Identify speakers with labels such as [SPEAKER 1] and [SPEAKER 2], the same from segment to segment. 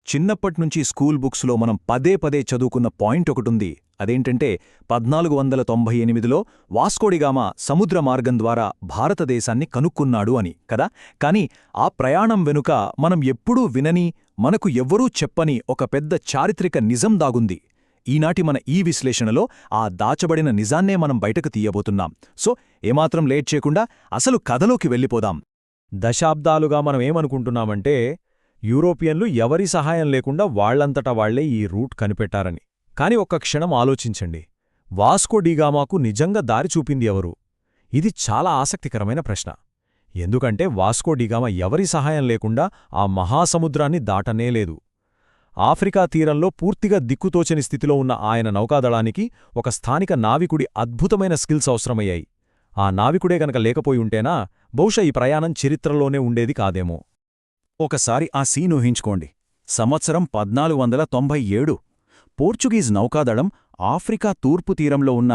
[SPEAKER 1] చిన్నప్పట్నుంచి స్కూల్ బుక్స్లో మనం పదే పదే చదువుకున్న పాయింట్ ఒకటుంది. అదేంటంటే 1498లో వాస్కోడిగామా సముద్ర మార్గం ద్వారా భారతదేశాన్ని కనుక్కున్నాడు అని కదా. కాని ఆ ప్రయాణం వెనుక మనం ఎప్పుడూ వినని, మనకు ఎవ్వరూ చెప్పని ఒక పెద్ద చారిత్రక నిజం దాగుంది. ఈనాటి మన ఈ విశ్లేషణలో ఆ దాచబడిన నిజాన్నే మనం బయటకు తీయబోతున్నాం. సో ఏమాత్రం లేట్ చేయకుండా అసలు కథలోకి వెళ్ళిపోదాం.
[SPEAKER 2] దశాబ్దాలుగా మనం ఏమనుకుంటున్నామంటే యూరోపియన్లు ఎవరి సహాయం లేకుండా వాళ్లంతటా వాళ్లే ఈ రూట్ కనిపెట్టారని. కాని ఒక్క క్షణం ఆలోచించండి, వాస్కో డిగామాకు నిజంగా దారి చూపింది ఎవరు? ఇది చాలా ఆసక్తికరమైన ప్రశ్న. ఎందుకంటే వాస్కో డిగామా ఎవరి సహాయం లేకుండా ఆ మహాసముద్రాన్ని దాటనేలేదు. ఆఫ్రికా తీరంలో పూర్తిగా దిక్కుతోచని స్థితిలో ఉన్న ఆయన నౌకాదళానికి ఒక స్థానిక నావికుడి అద్భుతమైన స్కిల్స్ అవసరమయ్యాయి. ఆ నావికుడే గనక లేకపోయుంటేనా బహుశా ఈ ప్రయాణం చరిత్రలోనే ఉండేది కాదేమో.
[SPEAKER 1] ఒకసారి ఆ సీన్ ఊహించుకోండి. సంవత్సరం 1497. పోర్చుగీస్ నౌకాదళం ఆఫ్రికా తూర్పు తీరంలో ఉన్న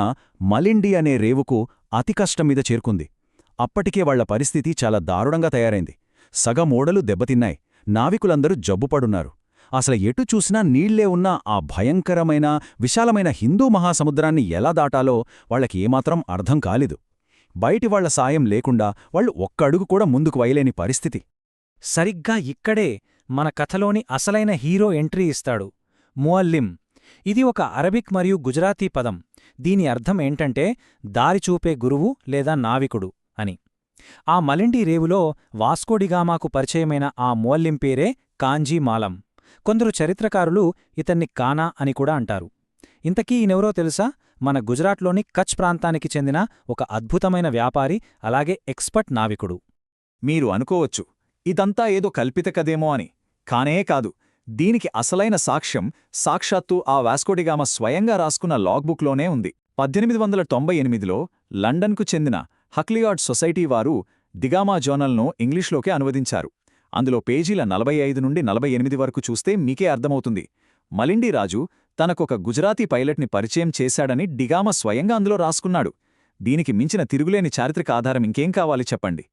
[SPEAKER 1] మలిండి అనే రేవుకు అతి కష్టంమీద చేరుకుంది. అప్పటికే వాళ్ల పరిస్థితి చాలా దారుణంగా తయారైంది. సగం ఓడలు దెబ్బతిన్నాయి, నావికులందరూ జబ్బుపడున్నారు. అసలు ఎటు చూసినా నీళ్లే ఉన్న ఆ భయంకరమైన విశాలమైన హిందూ మహాసముద్రాన్ని ఎలా దాటాలో వాళ్లకి ఏమాత్రం అర్థం కాలేదు. బయటివాళ్ల సాయం లేకుండా వాళ్లు ఒక్క అడుగు కూడా ముందుకు వేయలేని పరిస్థితి.
[SPEAKER 3] సరిగ్గా ఇక్కడే మన కథలోని అసలైన హీరో ఎంట్రీ ఇస్తాడు, ముఅల్లిం. ఇది ఒక అరబిక్ మరియు గుజరాతీ పదం. దీని అర్థం ఏంటంటే దారిచూపే గురువు లేదా నావికుడు అని. ఆ మలిండి రేవులో వాస్కోడిగామాకు పరిచయమైన ఆ ముఅల్లిం పేరే కాంజీ మాలం. కొందరు చరిత్రకారులు ఇతన్ని కానా అని కూడా అంటారు. ఇంతకీ ఈయనెవరో తెలుసా? మన గుజరాత్లోని కచ్ ప్రాంతానికి చెందిన ఒక అద్భుతమైన వ్యాపారి, అలాగే ఎక్స్పర్ట్ నావికుడు.
[SPEAKER 1] మీరు అనుకోవచ్చు, ఇదంతా ఏదో కల్పిత కథేమో అని. కానే కాదు. దీనికి అసలైన సాక్ష్యం సాక్షాత్తు ఆ వాస్కోడిగామా స్వయంగా రాసుకున్న లాగ్బుక్లోనే ఉంది. 1898లో లండన్కు చెందిన హక్లియార్డ్ సొసైటీ వారు దిగామా జర్నల్ను ఇంగ్లీష్లోకి అనువదించారు. అందులో పేజీల 45 నుండి 48 వరకు చూస్తే మీకే అర్థమవుతుంది. మలిండి రాజు తనకొక గుజరాతీ పైలట్ని పరిచయం చేశాడని డిగామా స్వయంగా అందులో రాసుకున్నాడు. దీనికి మించిన తిరుగులేని చారిత్రక ఆధారం ఇంకేం కావాలి చెప్పండి.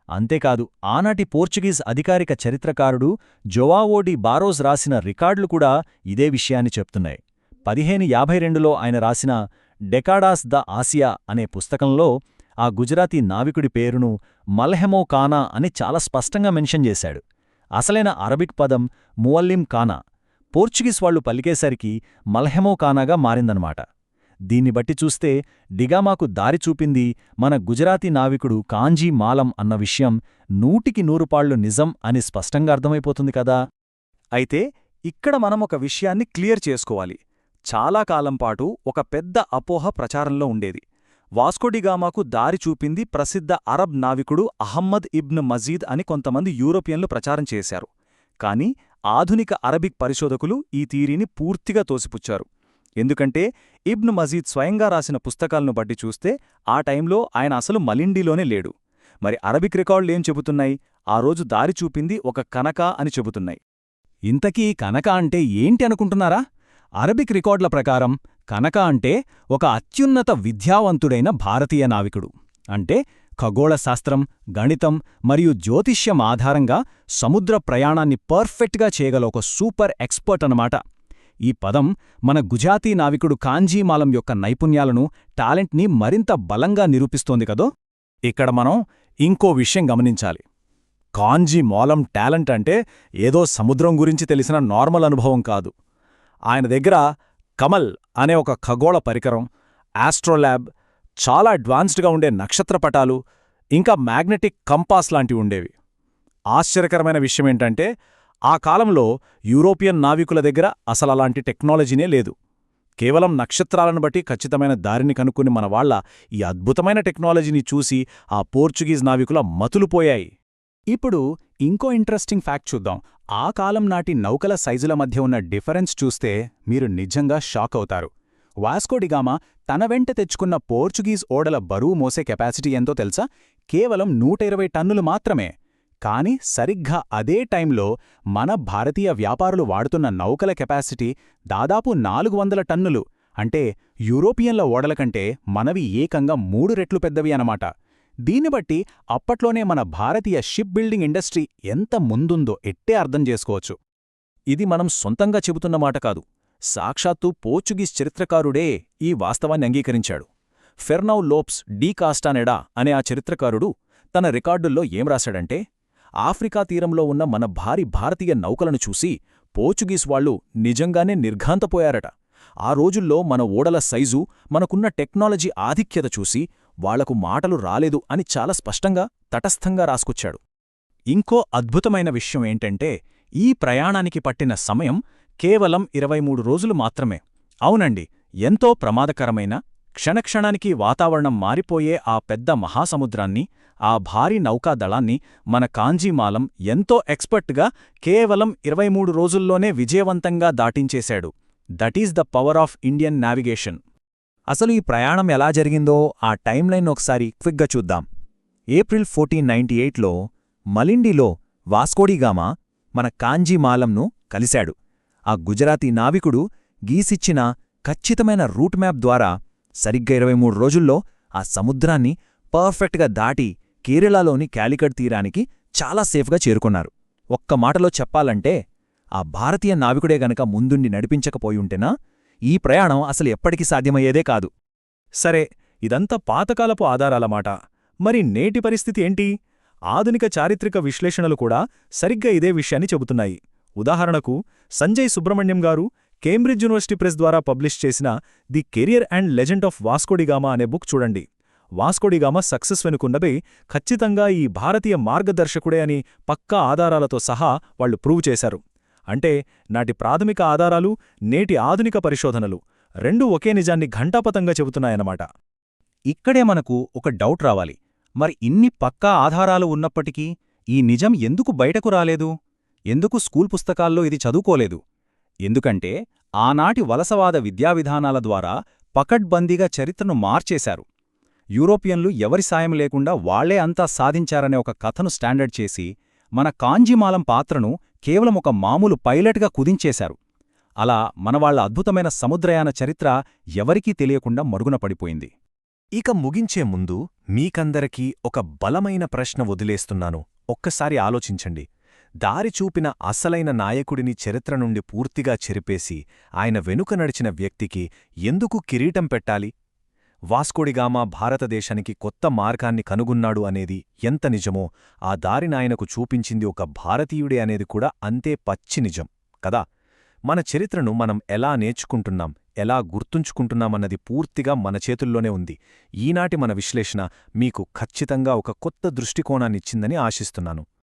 [SPEAKER 2] అంతేకాదు, ఆనాటి పోర్చుగీస్ అధికారిక చరిత్రకారుడు జోవావో డి బారోస్ రాసిన రికార్డులు కూడా ఇదే విషయాన్ని చెప్తున్నాయి. 1552లో ఆయన రాసిన డెకాడాస్ ద ఆసియా అనే పుస్తకంలో ఆ గుజరాతీ నావికుడి పేరును మల్హెమో కానా అని చాలా స్పష్టంగా మెన్షన్ చేశాడు. అసలైన అరబిక్ పదం ముఅల్లిం కానా పోర్చుగీస్ వాళ్లు పలికేసరికి మల్హెమో కానాగా మారిందనమాట. దీన్ని బట్టి చూస్తే డిగామాకు దారి చూపింది మన గుజరాతీ నావికుడు కాంజీ మాలం అన్న విషయం 100% నిజం అని స్పష్టంగా అర్థమైపోతుంది కదా.
[SPEAKER 1] అయితే ఇక్కడ మనం ఒక విషయాన్ని క్లియర్ చేసుకోవాలి. చాలా కాలంపాటు ఒక పెద్ద అపోహ ప్రచారంలో ఉండేది. వాస్కోడిగామాకు దారి చూపింది ప్రసిద్ధ అరబ్ నావికుడు అహమ్మద్ ఇబ్న్ మజీద్ అని కొంతమంది యూరోపియన్లు ప్రచారం చేశారు. కాని ఆధునిక అరబిక్ పరిశోధకులు ఈ థీరీని పూర్తిగా తోసిపుచ్చారు. ఎందుకంటే ఇబ్న్ మజీద్ స్వయంగా రాసిన పుస్తకాలను బట్టి చూస్తే ఆ టైంలో ఆయన అసలు మలిండిలోనే లేడు. మరి అరబిక్ రికార్డులేం చెబుతున్నాయి? ఆ రోజు దారి చూపింది ఒక కనక అని చెబుతున్నాయి.
[SPEAKER 2] ఇంతకీ కనక అంటే ఏంటి అనుకుంటున్నారా? అరబిక్ రికార్డుల ప్రకారం కనక అంటే ఒక అత్యున్నత విద్యావంతుడైన భారతీయ నావికుడు. అంటే ఖగోళశాస్త్రం, గణితం మరియు జ్యోతిష్యం ఆధారంగా సముద్ర ప్రయాణాన్ని పర్ఫెక్ట్గా చేయగల ఒక సూపర్ ఎక్స్పర్ట్ అన్నమాట. ఈ పదం మన గుజరాతీ నావికుడు కాంజీమాలం యొక్క నైపుణ్యాలను, టాలెంట్ని మరింత బలంగా నిరూపిస్తోంది కదో.
[SPEAKER 1] ఇక్కడ మనం ఇంకో విషయం గమనించాలి. కాంజీమాలం టాలెంట్ అంటే ఏదో సముద్రం గురించి తెలిసిన నార్మల్ అనుభవం కాదు. ఆయన దగ్గర కమల్ అనే ఒక ఖగోళ పరికరం, ఆస్ట్రోల్యాబ్, చాలా అడ్వాన్స్డ్గా ఉండే నక్షత్రపటాలు, ఇంకా మ్యాగ్నెటిక్ కంపాస్ లాంటివి ఉండేవి. ఆశ్చర్యకరమైన విషయమేంటంటే ఆ కాలంలో యూరోపియన్ నావికుల దగ్గర అసలలాంటి టెక్నాలజీనే లేదు. కేవలం నక్షత్రాలను బట్టి ఖచ్చితమైన దారిని కనుక్కుని మనవాళ్ల ఈ అద్భుతమైన టెక్నాలజీని చూసి ఆ పోర్చుగీస్ నావికుల మతులుపోయాయి.
[SPEAKER 4] ఇప్పుడు ఇంకో ఇంట్రెస్టింగ్ ఫ్యాక్ట్ చూద్దాం. ఆ కాలం నాటి నౌకల సైజుల మధ్య ఉన్న డిఫరెన్స్ చూస్తే మీరు నిజంగా షాక్ అవుతారు. వాస్కోడిగామా తన వెంట తెచ్చుకున్న పోర్చుగీస్ ఓడల బరువు మోసే కెపాసిటీ ఎంతో తెలుసా? కేవలం 120 టన్నులు మాత్రమే. కాని సరిగ్గా అదే టైంలో మన భారతీయ వ్యాపారులు వాడుతున్న నౌకల కెపాసిటీ దాదాపు 400 టన్నులు. అంటే యూరోపియన్ల ఓడల కంటే మనవి ఏకంగా 3 రెట్లు పెద్దవి అన్నమాట. దీన్ని బట్టి అప్పట్లోనే మన భారతీయ షిప్ బిల్డింగ్ ఇండస్ట్రీ ఎంత ముందుందో ఎట్టే అర్థం చేసుకోవచ్చు.
[SPEAKER 2] ఇది మనం సొంతంగా చెబుతున్న మాట కాదు. సాక్షాత్తు పోర్చుగీస్ చరిత్రకారుడే ఈ వాస్తవాన్ని అంగీకరించాడు. ఫెర్నౌ లోప్స్ డి కాస్టానెడా అనే ఆ చరిత్రకారుడు తన రికార్డుల్లో ఏం రాశాడంటే, ఆఫ్రికా తీరంలో ఉన్న మన భారీ భారతీయ నౌకలను చూసి పోర్చుగీస్ వాళ్లు నిజంగానే నిర్ఘాంతపోయారట. ఆ రోజుల్లో మన ఓడల సైజు, మనకున్న టెక్నాలజీ ఆధిక్యత చూసి వాళ్లకు మాటలు రాలేదు అని చాలా స్పష్టంగా, తటస్థంగా రాసుకొచ్చాడు. ఇంకో అద్భుతమైన విషయం ఏంటంటే, ఈ ప్రయాణానికి పట్టిన సమయం కేవలం 23 రోజులు మాత్రమే. అవునండి, ఎంతో ప్రమాదకరమైన, క్షణక్షణానికి వాతావరణం మారిపోయే ఆ పెద్ద మహాసముద్రాన్ని, ఆ భారీ నౌకాదళాన్ని మన కాంజీమాలం ఎంతో ఎక్స్పర్ట్గా కేవలం 23 రోజుల్లోనే విజయవంతంగా దాటించేశాడు. That is the power of Indian navigation.
[SPEAKER 3] అసలు ఈ ప్రయాణం ఎలా జరిగిందో ఆ టైంలైన్ ఒకసారి క్విక్గా చూద్దాం. ఏప్రిల్ 1498లో మలిండిలో వాస్కోడిగామా మన కాంజీమాలంను కలిశాడు. ఆ గుజరాతీ నావికుడు గీసిచ్చిన ఖచ్చితమైన రూట్ మ్యాప్ ద్వారా సరిగ్గా 23 రోజుల్లో ఆ సముద్రాన్ని పర్ఫెక్ట్గా దాటి కేరళలోని కాలికట్ తీరానికి చాలా సేఫ్గా చేరుకున్నారు. ఒక్క మాటలో చెప్పాలంటే, ఆ భారతీయ నావికుడే గనక ముందుండి నడిపించకపోయుంటేనా ఈ ప్రయాణం అసలు ఎప్పటికీ సాధ్యమయ్యేదే కాదు.
[SPEAKER 2] సరే, ఇదంతా పాతకాలపు ఆధారాలమాట. మరి నేటి పరిస్థితి ఏంటి? ఆధునిక చారిత్రక విశ్లేషణలు కూడా సరిగ్గా ఇదే విషయాన్ని చెబుతున్నాయి. ఉదాహరణకు, సంజయ్ సుబ్రహ్మణ్యం గారు కేంబ్రిడ్జ్ యూనివర్సిటీ ప్రెస్ ద్వారా పబ్లిష్ చేసిన the career and legend of Vasco da Gama అనే బుక్ చూడండి. వాస్కోడిగామా సక్సెస్ వెనుకున్నదే ఖచ్చితంగా ఈ భారతీయ మార్గదర్శకుడే అని పక్కా ఆధారాలతో సహా వాళ్లు ప్రూవ్ చేశారు. అంటే నాటి ప్రాథమిక ఆధారాలు, నేటి ఆధునిక పరిశోధనలు రెండూ ఒకే నిజాన్ని ఘంటాపథంగా చెబుతున్నాయన్నమాట.
[SPEAKER 3] ఇక్కడే మనకు ఒక డౌట్ రావాలి. మరి ఇన్ని పక్కా ఆధారాలు ఉన్నప్పటికీ ఈ నిజం ఎందుకు బయటకు రాలేదు? ఎందుకు స్కూల్ పుస్తకాల్లో ఇది చదువుకోలేదు? ఎందుకంటే ఆనాటి వలసవాద విద్యావిధానాల ద్వారా పకడ్బందీగా చరిత్రను మార్చేశారు. యూరోపియన్లు ఎవరి సాయం లేకుండా వాళ్లే అంతా సాధించారనే ఒక కథను స్టాండర్డ్ చేసి మన కాంజీమాలం పాత్రను కేవలం ఒక మామూలు పైలట్గా కుదించేశారు. అలా మనవాళ్ల అద్భుతమైన సముద్రయాన చరిత్ర ఎవరికీ తెలియకుండా మరుగున పడిపోయింది.
[SPEAKER 2] ఇక ముగించే ముందు మీకందరికీ ఒక బలమైన ప్రశ్న వదిలేస్తున్నాను. ఒక్కసారి ఆలోచించండి. దారి చూపిన అసలైన నాయకుడిని చరిత్ర నుండి పూర్తిగా చెరిపేసి ఆయన వెనుక నడిచిన వ్యక్తికి ఎందుకు కిరీటం పెట్టాలి? వాస్కోడిగామా భారతదేశానికి కొత్త మార్గాన్ని కనుగొన్నాడు అనేది ఎంత నిజమో, ఆ దారినాయనకు చూపించింది ఒక భారతీయుడే అనేది కూడా అంతే పచ్చి నిజం కదా. మన చరిత్రను మనం ఎలా నేర్చుకుంటున్నాం, ఎలా గుర్తుంచుకుంటున్నామన్నది పూర్తిగా మన చేతుల్లోనే ఉంది. ఈనాటి మన విశ్లేషణ మీకు ఖచ్చితంగా ఒక కొత్త దృష్టికోణాన్నిచ్చిందని ఆశిస్తున్నాను.